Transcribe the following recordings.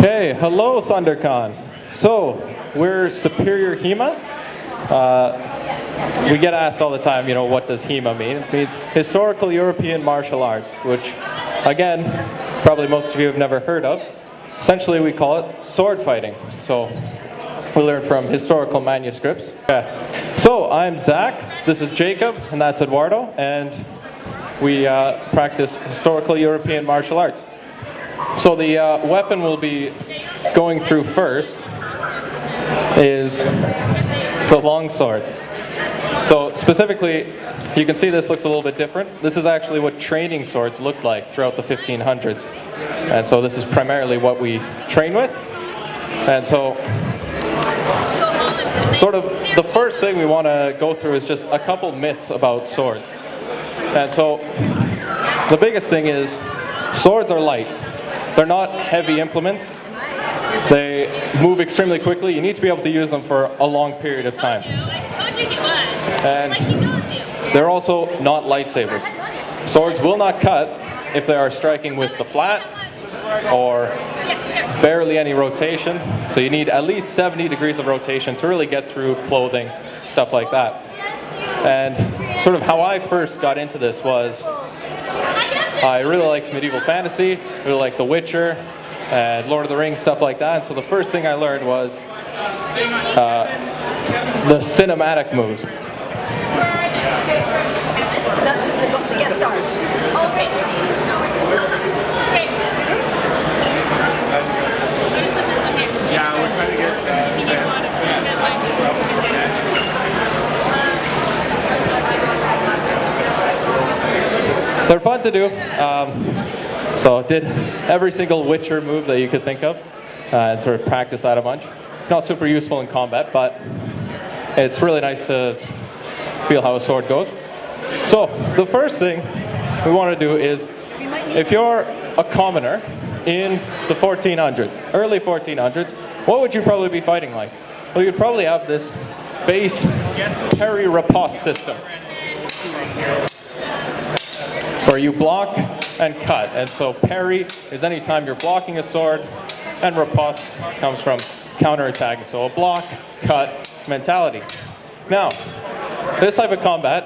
Okay, hello ThunderCon. So, we're Superior HEMA. We get asked all the time, what does HEMA mean? It means Historical European Martial Arts, which, again, probably most of you have never heard of. Essentially, we call it sword fighting. So, we learned from historical manuscripts. Okay. So, I'm Zach, this is Jacob, and that's Eduardo, and we practice Historical European Martial Arts. So the weapon we'll be going through first is the longsword. So specifically, you can see this looks a little bit different. This is actually what training swords looked like throughout the 1500s. And so this is primarily what we train with. And so sort of the first thing we want to go through is just a couple myths about swords. And so the biggest thing is swords are light. They're not heavy implements. They move extremely quickly. You need to be able to use them for a long period of time. And they're also not lightsabers. Swords will not cut if they are striking with the flat or barely any rotation. So you need at least 70 degrees of rotation to really get through clothing, stuff like that. And sort of how I first got into this was I really liked medieval fantasy, really liked The Witcher, and Lord of the Rings, stuff like that. And so the first thing I learned was the cinematic moves. The guest stars. Okay. Yeah, we're trying to get They're fun to do. So I did every single Witcher move that you could think of and sort of practice that a bunch. Not super useful in combat, but it's really nice to feel how a sword goes. So the first thing we want to do is, if you're a commoner in the 1400s, early 1400s, what would you probably be fighting like? Well, you'd probably have this base parry riposte system, where you block and cut. And so parry is any time you're blocking a sword, and riposte comes from counterattacking. So a block, cut mentality. Now, this type of combat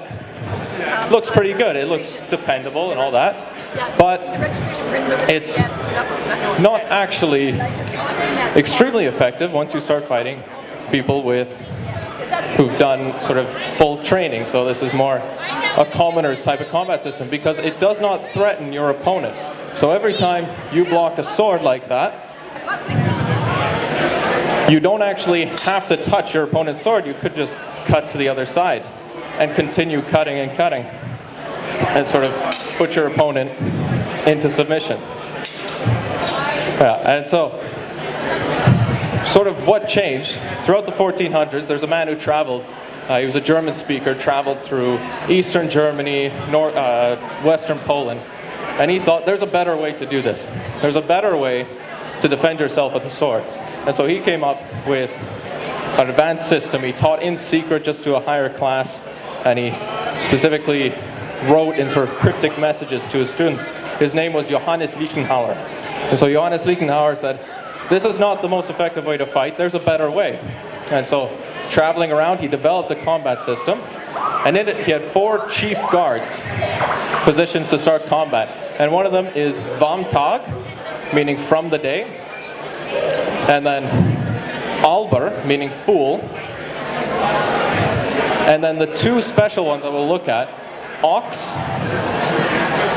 looks pretty good. It looks dependable and all that, but it's not actually extremely effective once you start fighting people who've done sort of full training. So this is more a commoner's type of combat system because it does not threaten your opponent. So every time you block a sword like that, you don't actually have to touch your opponent's sword. You could just cut to the other side and continue cutting and cutting and sort of put your opponent into submission. Yeah, and so sort of what changed throughout the 1400s, there's a man who traveled. He was a German speaker, traveled through Eastern Germany, Western Poland, and he thought there's a better way to do this. There's a better way to defend yourself with a sword. And so he came up with an advanced system. He taught in secret just to a higher class, and he specifically wrote in sort of cryptic messages to his students. His name was Johannes Liechtenauer. And so Johannes Liechtenauer said, this is not the most effective way to fight, there's a better way. And so traveling around, he developed a combat system, and in it he had 4 chief guards, positions to start combat. And one of them is Vom Tag, meaning from the day, and then Alber, meaning fool, and then the 2 special ones that we'll look at, Ox,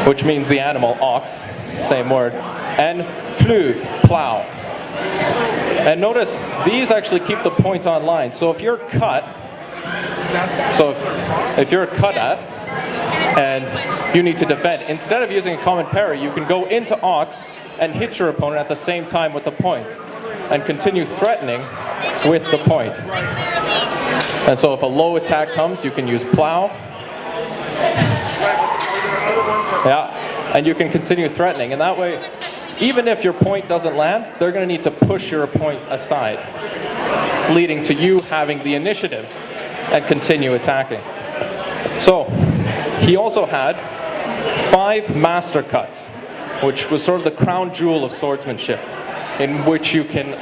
which means the animal, ox, same word, and Pflug, plow. And notice, these actually keep the point on line. So if you're cut, if you're cut at, and you need to defend, instead of using a common parry, you can go into ox and hit your opponent at the same time with the point, and continue threatening with the point. And so if a low attack comes, you can use plow. Yeah, and you can continue threatening, and that way, even if your point doesn't land, they're going to need to push your opponent aside, leading to you having the initiative and continue attacking. So, he also had 5 master cuts, which was sort of the crown jewel of swordsmanship. in which you can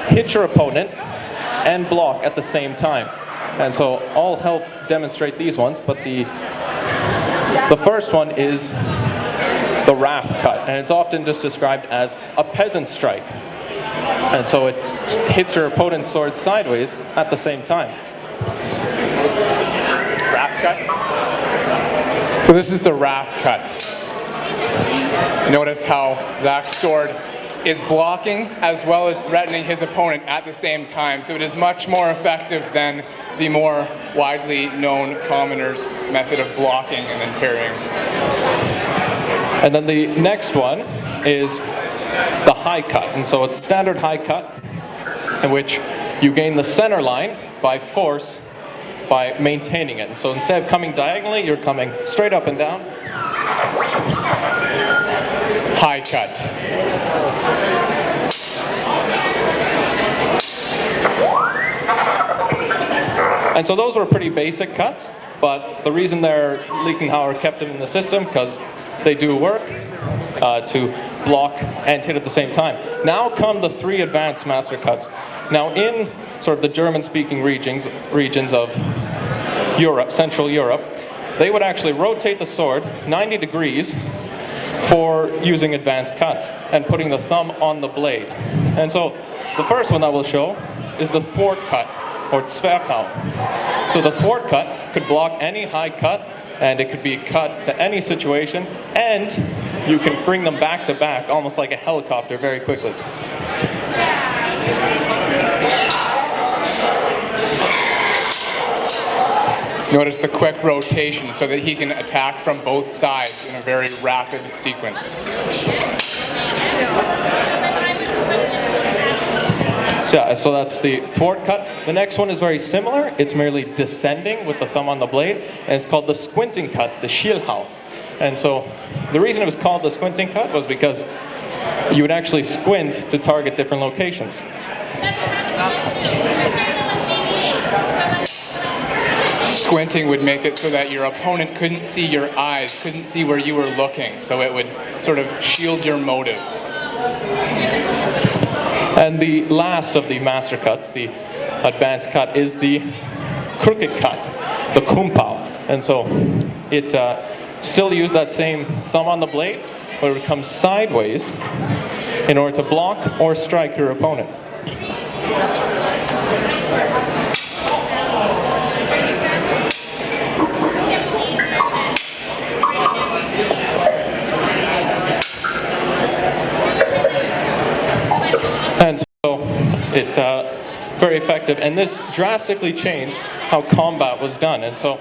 hit your opponent and block at the same time. And so I'll help demonstrate these ones, but the first one is the Wrath cut, and it's often just described as a peasant strike. And so it hits your opponent's sword sideways at the same time. Wrath cut. So this is the Wrath cut. Notice how Zach's sword is blocking as well as threatening his opponent at the same time. So it is much more effective than the more widely known commoner's method of blocking and then parrying. And then the next one is the high cut. And so it's standard high cut in which you gain the center line by force by maintaining it. So instead of coming diagonally, you're coming straight up and down. High cut. And so those were pretty basic cuts, but the reason Liechtenauer kept them in the system, because they do work to block and hit at the same time. Now come the 3 advanced master cuts. Now in sort of the German-speaking regions of Europe, Central Europe, they would actually rotate the sword 90 degrees for using advanced cuts and putting the thumb on the blade. And so the first one I will show is the thwart cut, or Zwerchhau. So the thwart cut could block any high cut, and it could be cut to any situation, and you can bring them back to back, almost like a helicopter, very quickly. Notice the quick rotation so that he can attack from both sides in a very rapid sequence. So that's the thwart cut. The next one is very similar. It's merely descending with the thumb on the blade, and it's called the squinting cut, the Schielhau. And so the reason it was called the squinting cut was because you would actually squint to target different locations. Squinting would make it so that your opponent couldn't see your eyes, couldn't see where you were looking, so it would sort of shield your motives. And the last of the master cuts, the advanced cut, is the crooked cut, the Kumpau. And so it still uses that same thumb on the blade, but it comes sideways in order to block or strike your opponent. And so it very effective, and this drastically changed how combat was done. And so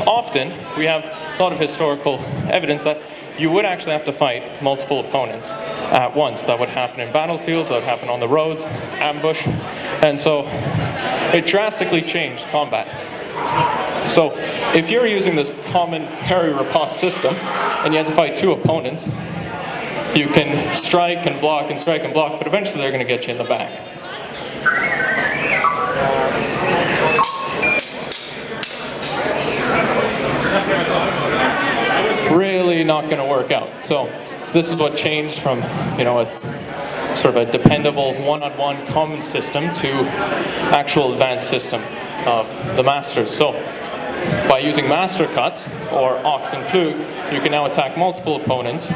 often we have a lot of historical evidence that you would actually have to fight multiple opponents at once. That would happen in battlefields, that would happen on the roads, ambush, and so it drastically changed combat. So if you're using this common parry riposte system and you have to fight 2 opponents, you can strike and block and strike and block, but eventually they're going to get you in the back. Really not going to work out. So this is what changed from, a sort of a dependable one-on-one common system to actual advanced system of the masters. So by using master cuts or ox and flug, you can now attack multiple opponents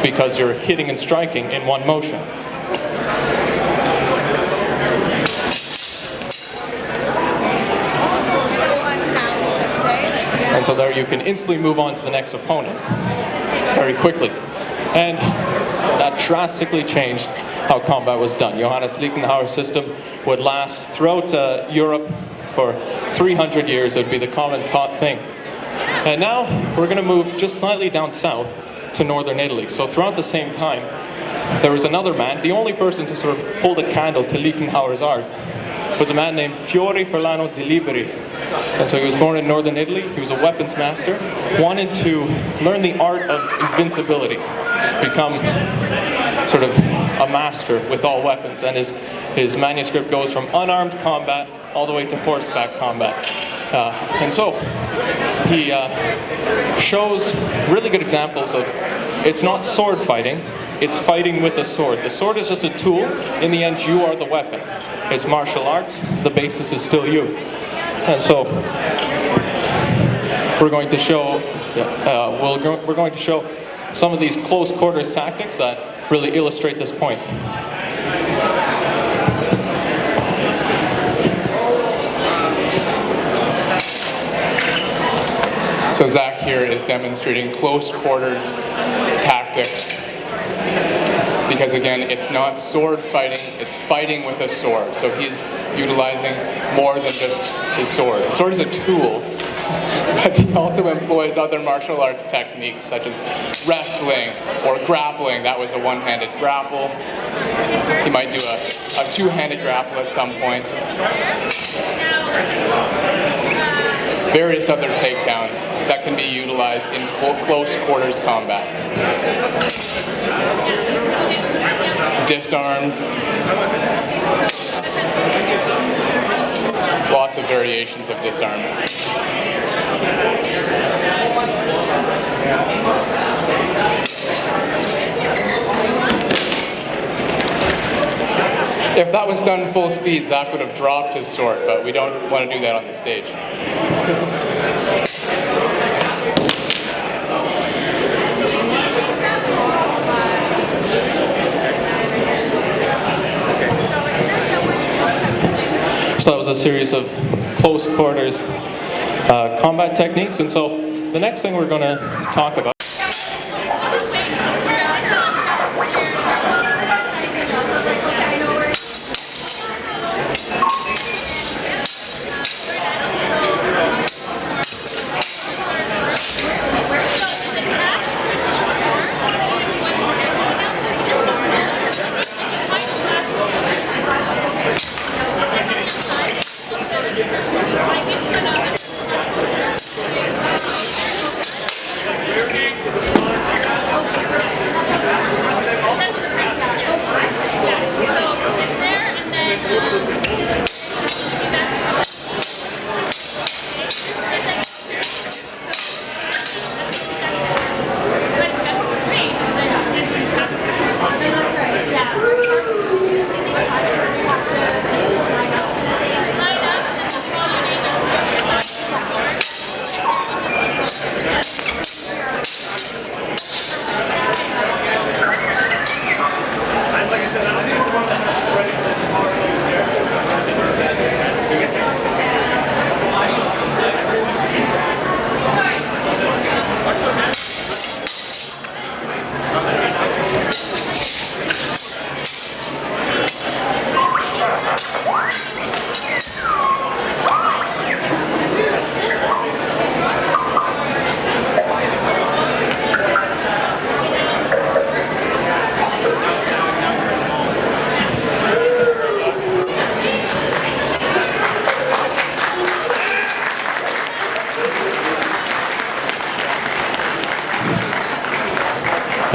because you're hitting and striking in one motion. And so there you can instantly move on to the next opponent very quickly. And that drastically changed how combat was done. Johannes Liechtenauer's system would last throughout Europe for 300 years. It would be the common taught thing. And now we're going to move just slightly down south to northern Italy. So throughout the same time, there was another man, the only person to sort of hold a candle to Liechtenauer's art was a man named Fiore Ferlano di Liberi. And so he was born in northern Italy. He was a weapons master, wanted to learn the art of invincibility, become sort of a master with all weapons. And his manuscript goes from unarmed combat all the way to horseback combat. And so he shows really good examples of it's not sword fighting, it's fighting with a sword. The sword is just a tool. In the end, you are the weapon. It's martial arts. The basis is still you. And so we're going to show we're going to show some of these close quarters tactics that really illustrate this point. So Zach here is demonstrating close quarters tactics, because again, it's not sword fighting, it's fighting with a sword. So he's utilizing more than just his sword. The sword is a tool, but he also employs other martial arts techniques such as wrestling or grappling. That was a one-handed grapple. He might do a two-handed grapple at some point. Various other takedowns that can be utilized in close quarters combat. Disarms. Lots of variations of disarms. If that was done full speed, Zach would have dropped his sword, but we don't want to do that on the stage. So that was a series of close quarters combat techniques. And so the next thing we're going to talk about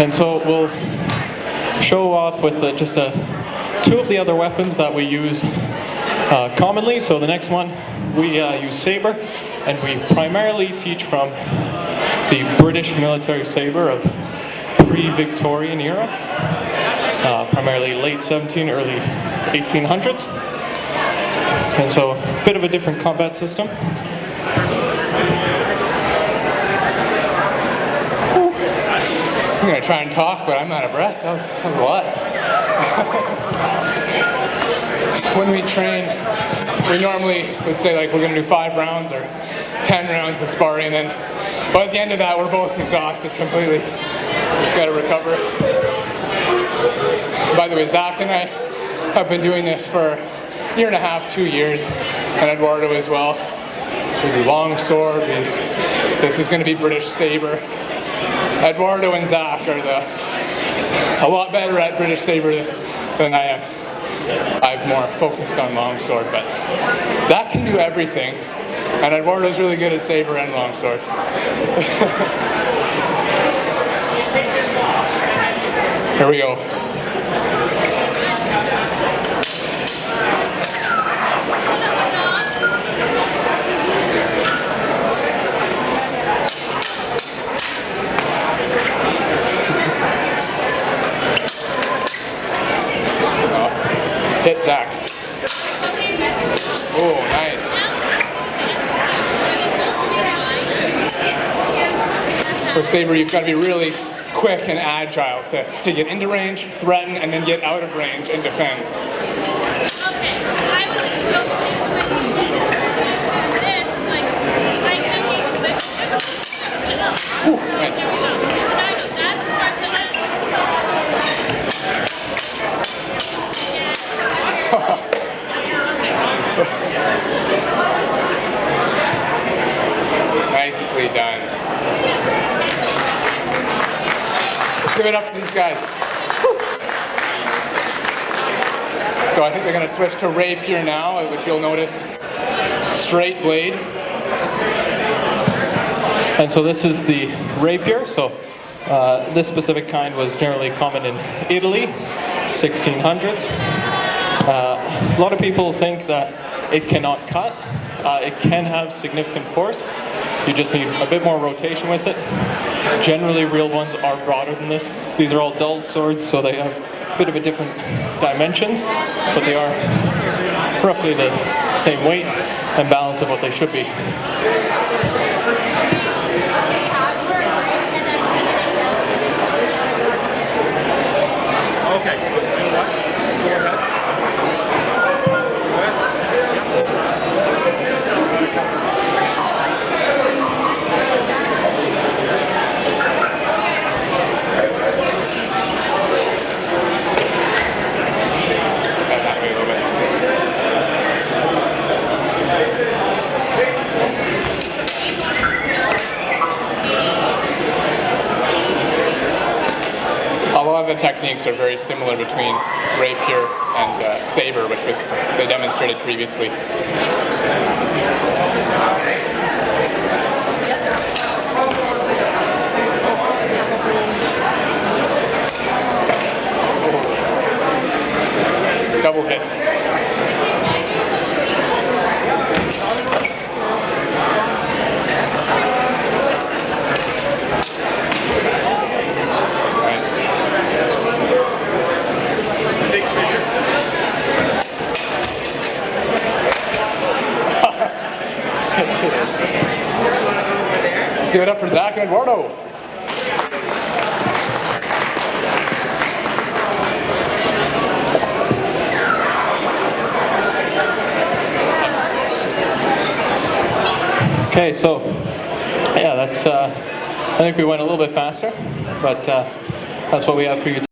And so we'll show off with just two of the other weapons that we use commonly. So the next one, we use Saber, and we primarily teach from the British military saber of pre-Victorian era, primarily late 1700s, early 1800s. And so a bit of a different combat system. I'm going to try and talk, but I'm out of breath. That was a lot. When we train, we normally would say like we're going to do 5 rounds or 10 rounds of sparring, and then by the end of that we're both exhausted completely. Just got to recover. By the way, Zach and I have been doing this for a year and a half, 2 years, and Eduardo as well. We do long sword. This is going to be British Saber. Eduardo and Zach are a lot better at British Saber than I am. I'm more focused on longsword, but Zach can do everything, and Eduardo's really good at Saber and longsword. Here we go. For Saber, you've got to be really quick and agile to get into range, threaten, and then get out of range and defend. Ooh, nice. Nicely done. Let's give it up for these guys. So I think they're going to switch to Rapier now, which you'll notice straight blade. And so this is the Rapier. So this specific kind was generally common in Italy, 1600s. A lot of people think that it cannot cut. It can have significant force. You just need a bit more rotation with it. Generally, real ones are broader than this. These are all dull swords, so they have a bit of a different dimensions, but they are roughly the same weight and balance of what they should be. Okay. You know what? Go ahead. That way a little bit. A lot of the techniques are very similar between Rapier and Saber, which was they demonstrated previously. Double hits. Let's give it up for Zach and Eduardo. Okay, so yeah, that's. I think we went a little bit faster, but that's what we have for you.